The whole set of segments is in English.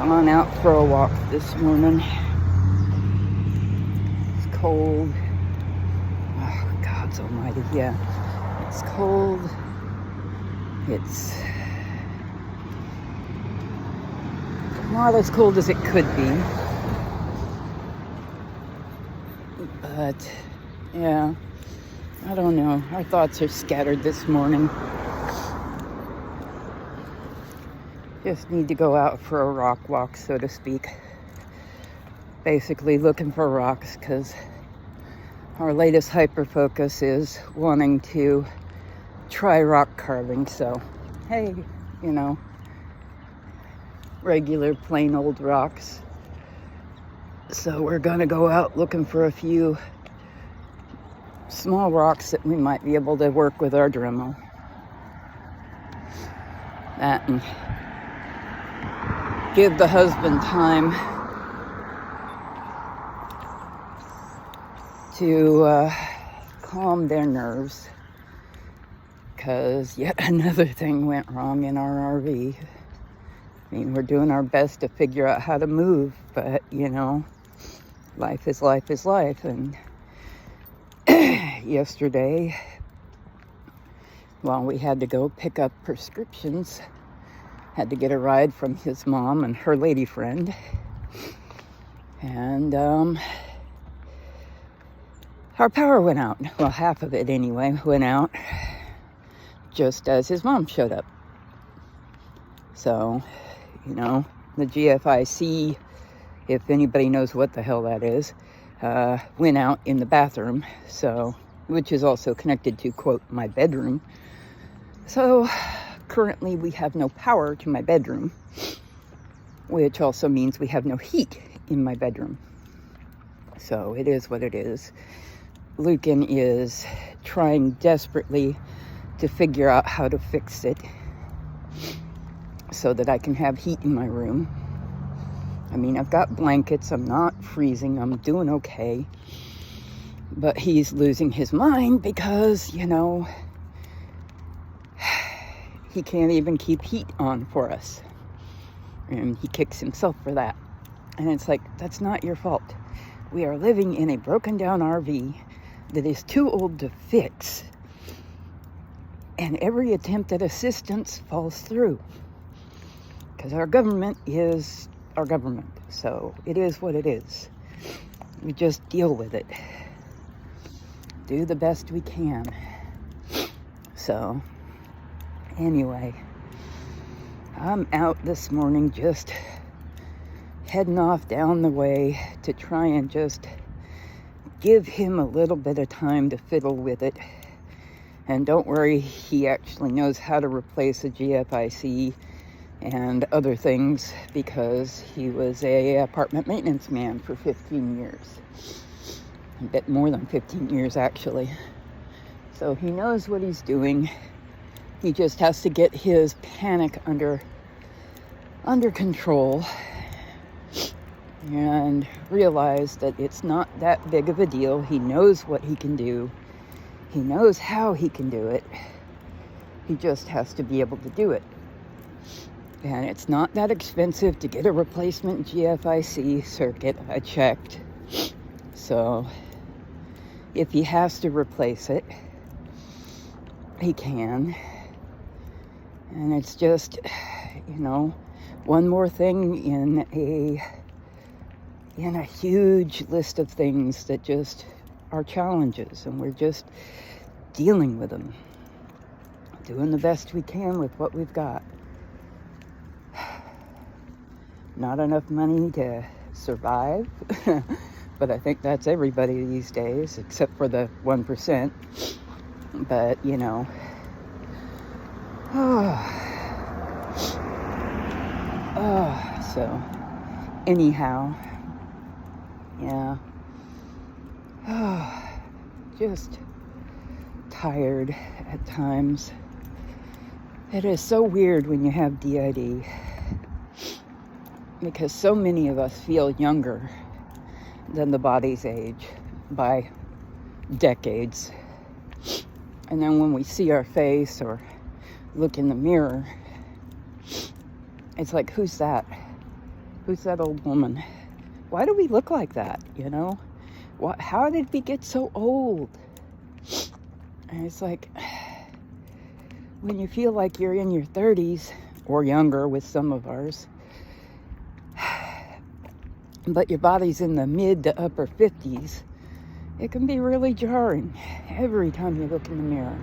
Gone out for a walk this morning. It's cold. Oh, God's almighty, yeah. It's cold. It's not as cold as it could be. But, yeah, I don't know. Our thoughts are scattered this morning. Just need to go out for a rock walk, so to speak. Basically looking for rocks because our latest hyper focus is wanting to try rock carving. So, hey, regular plain old rocks. So we're gonna go out looking for a few small rocks that we might be able to work with our Dremel. That and give the husband time to calm their nerves, because yet another thing went wrong in our RV. I mean, we're doing our best to figure out how to move, but life is life. And yesterday, we had to go pick up prescriptions. Had to get a ride from his mom and her lady friend. And our power went out. Well, half of it anyway went out just as his mom showed up. So, the GFIC, if anybody knows what the hell that is, went out in the bathroom, so, which is also connected to, quote, my bedroom. So currently we have no power to my bedroom, which also means we have no heat in my bedroom. So it is what it is. Lucan is trying desperately to figure out how to fix it so that I can have heat in my room. I mean, I've got blankets, I'm not freezing, I'm doing okay. But he's losing his mind because, he can't even keep heat on for us. And he kicks himself for that. And it's like, that's not your fault. We are living in a broken down RV that is too old to fix. And every attempt at assistance falls through. Because our government is our government. So it is what it is. We just deal with it. Do the best we can. So anyway, I'm out this morning just heading off down the way to try and just give him a little bit of time to fiddle with it. And don't worry, he actually knows how to replace a GFIC and other things because he was a apartment maintenance man for 15 years. A bit more than 15 years, actually. So he knows what he's doing. He just has to get his panic under control and realize that it's not that big of a deal. He knows what he can do. He knows how he can do it. He just has to be able to do it. And it's not that expensive to get a replacement GFIC circuit. I checked. So if he has to replace it, he can. And it's just, one more thing in a huge list of things that just are challenges, and we're just dealing with them, doing the best we can with what we've got. Not enough money to survive, but I think that's everybody these days, except for the 1%. But, so anyhow, yeah, just tired at times. It is so weird when you have DID, because so many of us feel younger than the body's age by decades. And then when we see our face or look in the mirror, it's like, who's that? Who's that old woman? Why do we look like that, you know? How did we get so old? And it's like, when you feel like you're in your 30s, or younger with some of ours, but your body's in the mid to upper 50s, it can be really jarring every time you look in the mirror.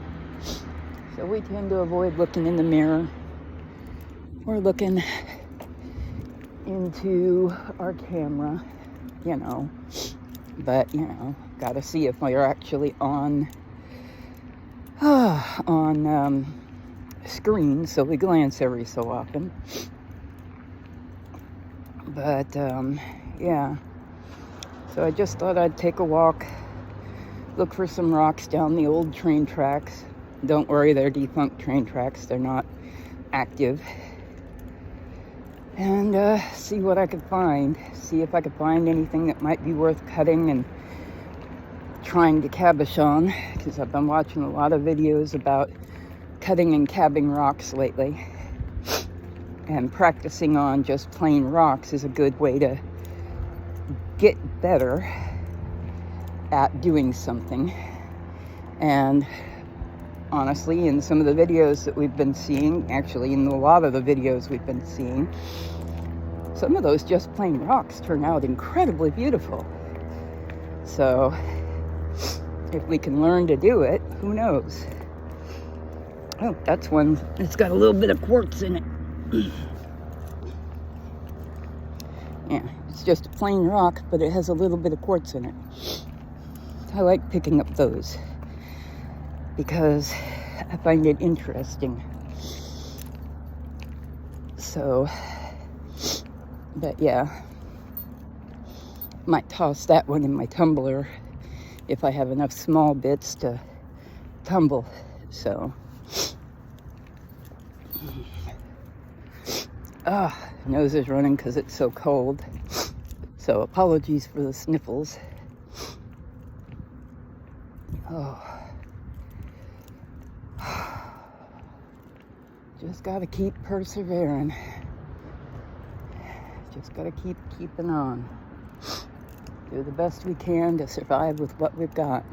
So we tend to avoid looking in the mirror. We're looking into our camera, you know, but, you know, gotta see if we're actually on screen, so we glance every so often. But, yeah. So I just thought I'd take a walk, look for some rocks down the old train tracks. Don't worry, they're defunct train tracks. They're not active. And see what I could find. See if I could find anything that might be worth cutting and trying to cabochon, because I've been watching a lot of videos about cutting and cabbing rocks lately. And practicing on just plain rocks is a good way to get better at doing something. And honestly, in some of the videos that we've been seeing, actually in a lot of the videos we've been seeing, some of those just plain rocks turn out incredibly beautiful. So if we can learn to do it, who knows? Oh, that's one. It's got a little bit of quartz in it. Yeah, it's just a plain rock, but it has a little bit of quartz in it. I like picking up those because I find it interesting. So, but yeah, might toss that one in my tumbler if I have enough small bits to tumble. So, nose is running because it's so cold. So apologies for the sniffles. Oh. Just gotta keep persevering. Just gotta keep keeping on. Do the best we can to survive with what we've got.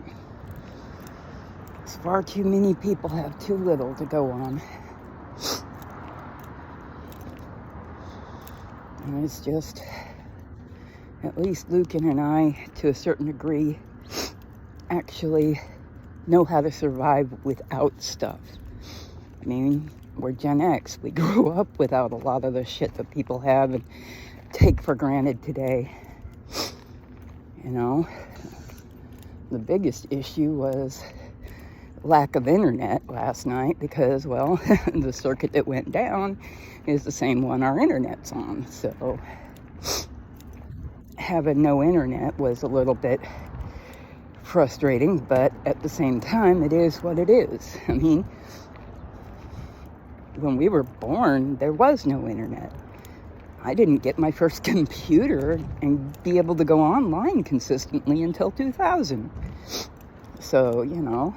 It's far too many people have too little to go on. And it's just, at least Lucan and I, to a certain degree, actually know how to survive without stuff. I mean, we're Gen X. We grew up without a lot of the shit that people have and take for granted today. You know, the biggest issue was lack of internet last night because, well, the circuit that went down is the same one our internet's on. So having no internet was a little bit frustrating, but at the same time, it is what it is. I mean, when we were born, there was no internet. I didn't get my first computer and be able to go online consistently until 2000. So, you know,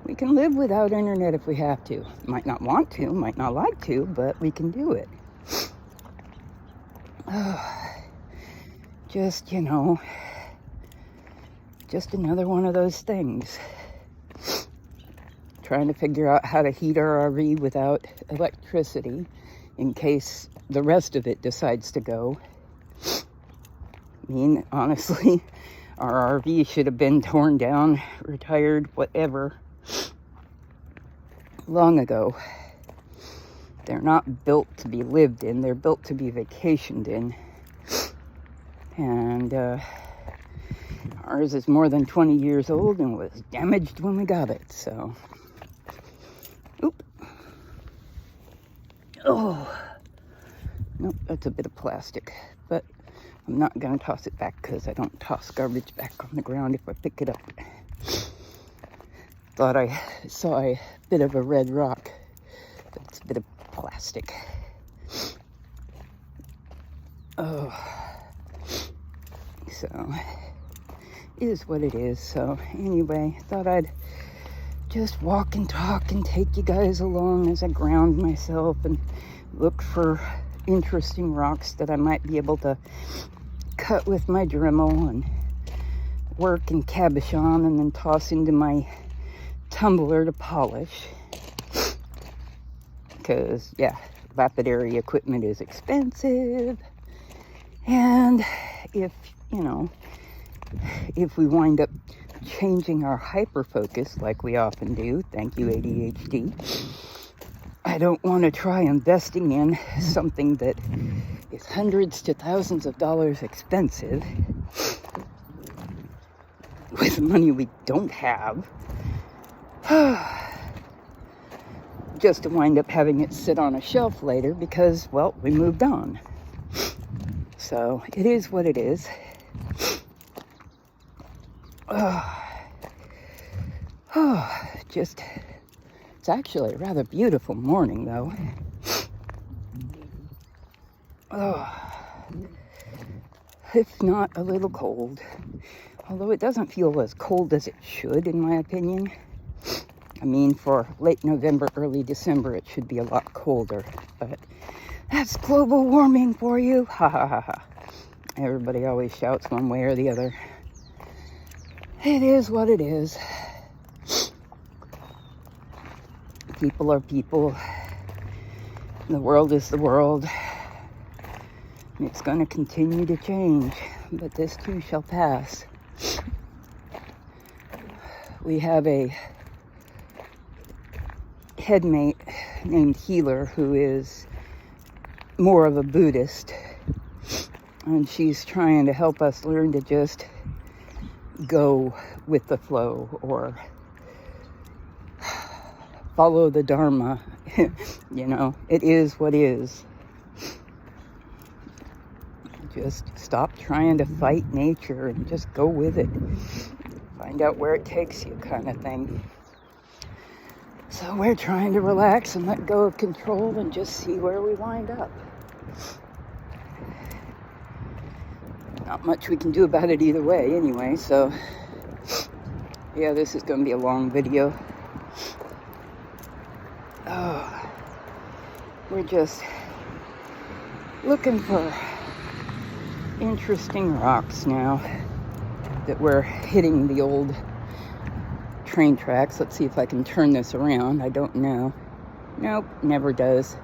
we can live without internet if we have to. Might not want to, might not like to, but we can do it. Just, you know, just another one of those things. Trying to figure out how to heat our RV without electricity in case the rest of it decides to go. I mean, honestly, our RV should have been torn down, retired, whatever, long ago. They're not built to be lived in, they're built to be vacationed in. And ours is more than 20 years old and was damaged when we got it, so. Oop. Oh. Nope, that's a bit of plastic, but I'm not going to toss it back because I don't toss garbage back on the ground if I pick it up. Thought I saw a bit of a red rock, but it's a bit of plastic. Oh. So, it is what it is. So, anyway, thought I'd just walk and talk and take you guys along as I ground myself and look for interesting rocks that I might be able to cut with my Dremel and work and cabochon and then toss into my tumbler to polish. Because, yeah, lapidary equipment is expensive. And if we wind up changing our hyperfocus like we often do, thank you ADHD, I don't want to try investing in something that is hundreds to thousands of dollars expensive with money we don't have, just to wind up having it sit on a shelf later because, well, we moved on. So it is what it is. It's actually a rather beautiful morning, though. If not a little cold. Although it doesn't feel as cold as it should, in my opinion. I mean, for late November, early December, it should be a lot colder. But that's global warming for you. Ha ha ha ha. Everybody always shouts one way or the other. It is what it is. People are people. The world is the world. It's going to continue to change, but this too shall pass. We have a headmate named Healer who is more of a Buddhist, and she's trying to help us learn to just go with the flow or follow the Dharma. It is what is. Just stop trying to fight nature and just go with it. Find out where it takes you, kind of thing. So we're trying to relax and let go of control and just see where we wind up. Not much we can do about it either way anyway, so yeah, this is going to be a long video. We're just looking for interesting rocks now that we're hitting the old train tracks. Let's see if I can turn this around. I don't know. Nope, never does.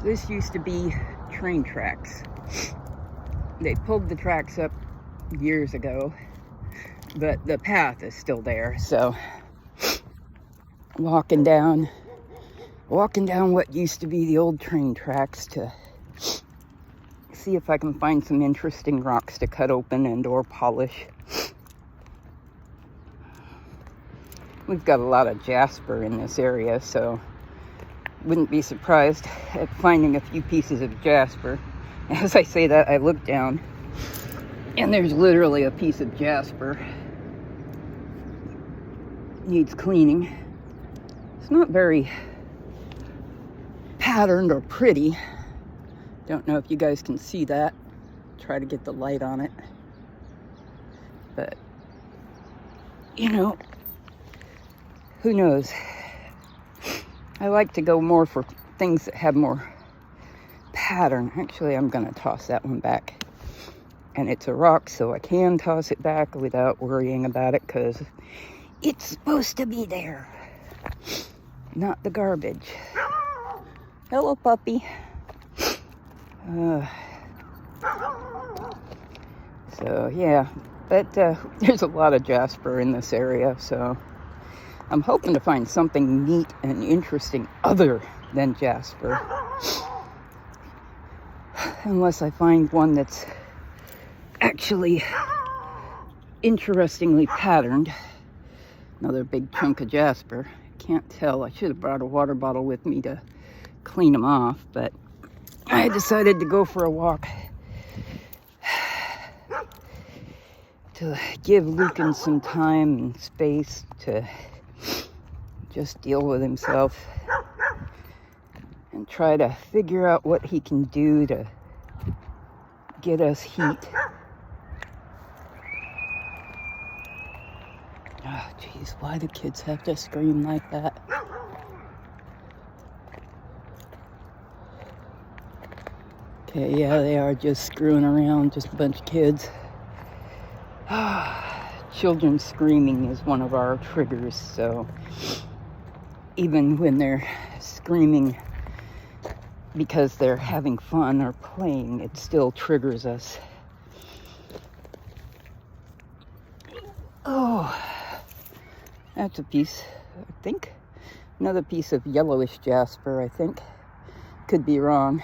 This used to be train tracks. They pulled the tracks up years ago, but the path is still there, so walking down what used to be the old train tracks to see if I can find some interesting rocks to cut open and or polish. We've got a lot of jasper in this area, so wouldn't be surprised at finding a few pieces of jasper. As I say that, I look down and there's literally a piece of jasper. Needs cleaning. It's not very patterned or pretty. Don't know if you guys can see that. Try to get the light on it. But, who knows? I like to go more for things that have more pattern. Actually, I'm going to toss that one back. And it's a rock, so I can toss it back without worrying about it, because it's supposed to be there. Not the garbage. Hello, puppy. So, yeah. But there's a lot of jasper in this area, so I'm hoping to find something neat and interesting other than jasper. Unless I find one that's actually interestingly patterned. Another big chunk of jasper. Can't tell. I should have brought a water bottle with me to clean them off, but I decided to go for a walk to give Lucan some time and space to just deal with himself and try to figure out what he can do to get us heat. Oh, geez, why do kids have to scream like that? Okay, yeah, they are just screwing around, just a bunch of kids. Children screaming is one of our triggers, so even when they're screaming because they're having fun or playing, it still triggers us. Oh, that's a piece, I think. Another piece of yellowish jasper, I think. Could be wrong,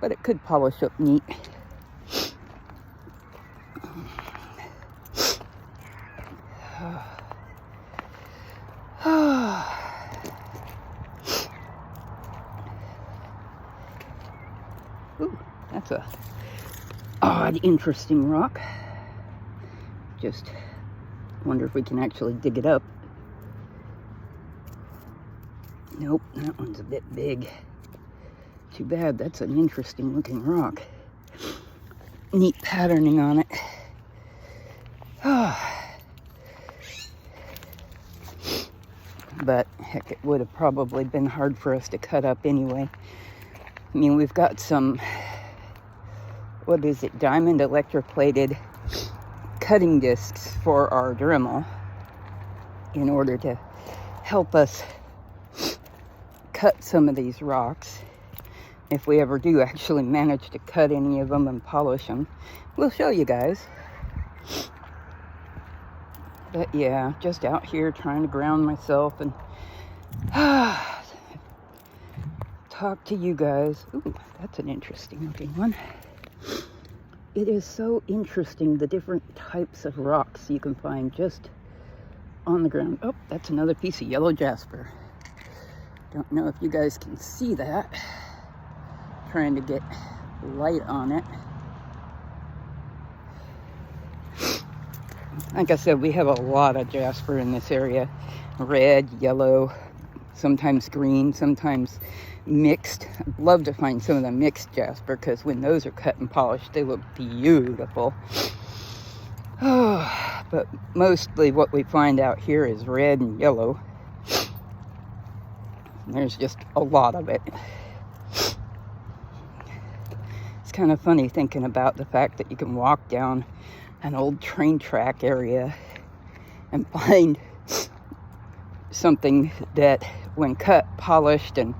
but it could polish up neat. Ooh, that's a odd, interesting rock. Just wonder if we can actually dig it up. Nope, that one's a bit big. Too bad, that's an interesting looking rock. Neat patterning on it. But heck, it would have probably been hard for us to cut up anyway. I mean, we've got some, what is it, diamond electroplated cutting discs for our Dremel in order to help us cut some of these rocks. If we ever do actually manage to cut any of them and polish them, we'll show you guys. But yeah, just out here trying to ground myself and talk to you guys. Ooh, that's an interesting looking one. It is so interesting, the different types of rocks you can find just on the ground. Oh, that's another piece of yellow jasper. Don't know if you guys can see that. Trying to get light on it. Like I said, we have a lot of jasper in this area. Red, yellow, sometimes green, sometimes mixed. I'd love to find some of the mixed jasper, because when those are cut and polished, they look beautiful. But mostly what we find out here is red and yellow. And there's just a lot of it. It's kind of funny thinking about the fact that you can walk down an old train track area and find something that, when cut, polished, and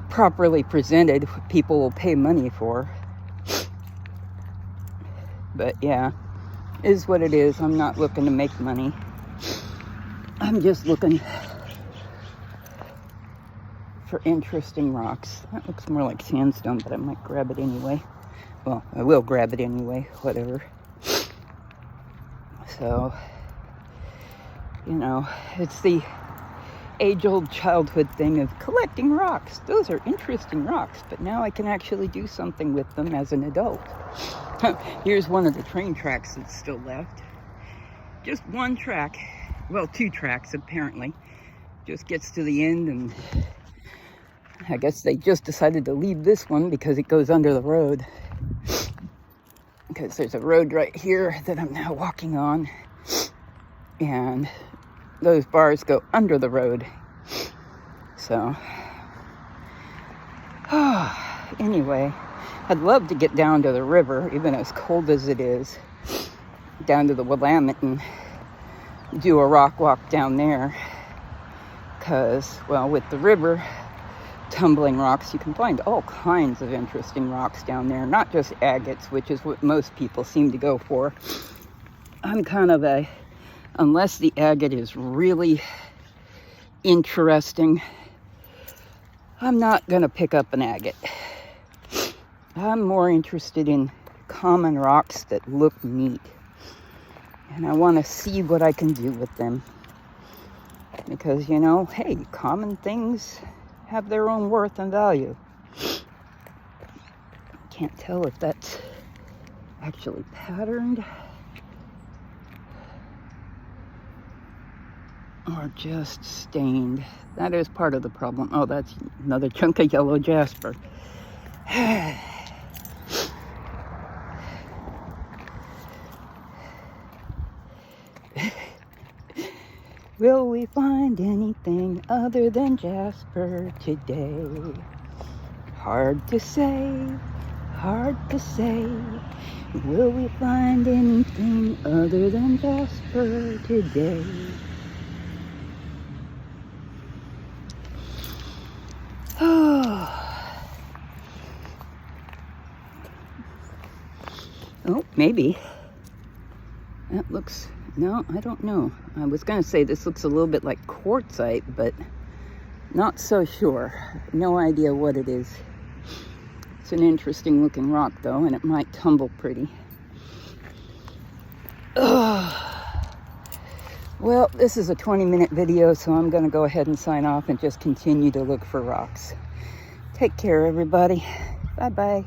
properly presented, people will pay money for. But yeah, is what it is. I'm not looking to make money. I'm just looking for interesting rocks. That looks more like sandstone, but I might grab it anyway. Well, I will grab it anyway, whatever. So, you know, it's the age-old childhood thing of collecting rocks. Those are interesting rocks, but now I can actually do something with them as an adult. Here's one of the train tracks that's still left. Just one track. Well, two tracks, apparently. Just gets to the end, and I guess they just decided to leave this one because it goes under the road. Because there's a road right here that I'm now walking on, and those bars go under the road. So, anyway, I'd love to get down to the river, even as cold as it is, down to the Willamette and do a rock walk down there. Because, well, with the river tumbling rocks, you can find all kinds of interesting rocks down there, not just agates, which is what most people seem to go for. I'm kind of a, unless the agate is really interesting, I'm not going to pick up an agate. I'm more interested in common rocks that look neat, and I want to see what I can do with them. Because, you know, hey, common things have their own worth and value. Can't tell if that's actually patterned or just stained. That is part of the problem. Oh, that's another chunk of yellow jasper. Will we find anything other than jasper today? Hard to say, hard to say. Will we find anything other than Jasper today? Oh, maybe. That looks, no, I don't know. I was going to say this looks a little bit like quartzite, but not so sure. No idea what it is. It's an interesting looking rock though, and it might tumble pretty. Well, this is a 20-minute video, so I'm going to go ahead and sign off and just continue to look for rocks. Take care, everybody. Bye-bye.